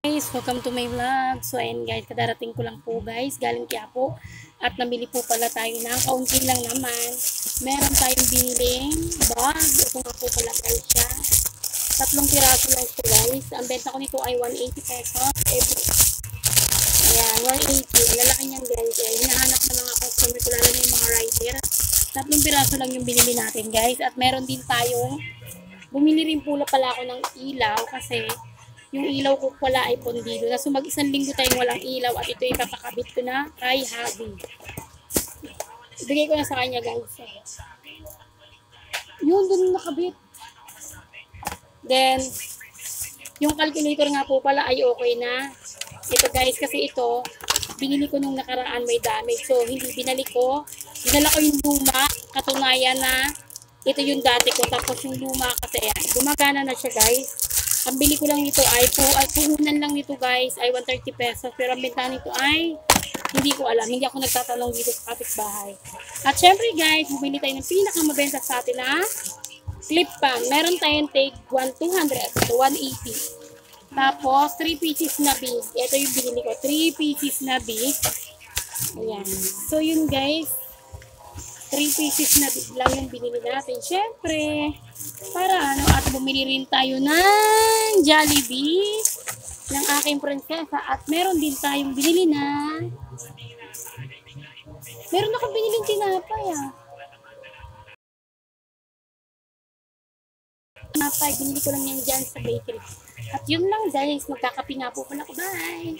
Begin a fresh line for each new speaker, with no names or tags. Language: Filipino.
Guys, welcome to my vlog. So ayan guys, kadarating ko lang po guys, galing Quiapo. At namili po pala tayo ng kaunti lang naman. Meron tayong biniling bag. Ito nga po pala guys siya. Tatlong piraso lang ito guys. Ang benta ko nito ay 180 pesos. Ayan, 180. Ang lalaki niyan guys. Ayan, hinahanap ng mga customer ko, lalo na yung mga rider. Tatlong piraso lang yung binili natin guys. At meron din tayong, bumili rin pala ako ng ilaw kasi yung ilaw ko pala ay pondido. Na so mag-isang linggo tayong walang ilaw at ito yung papakabit ko na kay Habi. Ibigay ko na sa kanya guys. Yun, dun nakabit. Then, yung calculator nga po pala ay okay na. Ito guys, kasi ito, binili ko nung nakaraan may damage. So, hindi binalik ko. Dinala ko yung luma. Katunayan na ito yung dati ko. Tapos yung luma kasi yan. Gumagana na siya guys. Ang bili ko lang nito ay puhunan lang nito guys ay 130 pesos. Pero ang benta nito ay hindi ko alam. Hindi ako nagtatanong dito sa kapitbahay. At syempre guys, bumili tayo ng pinakamabenta sa atin na clip pan. Meron tayong take 1,200 to 180. Tapos 3 pieces na big. Ito yung binili ko. 3 pieces na big. Ayan. So yun guys. 3 pieces na big lang yung binili natin. Syempre, para ano, at bumili rin tayo ng Jollibee ng aking prinsesa. At meron din tayong binili na, meron akong binili tinapay tinapay, binili ko lang yan dyan sa bakery. At yun lang guys, magkakape nga po pala ko. Bye!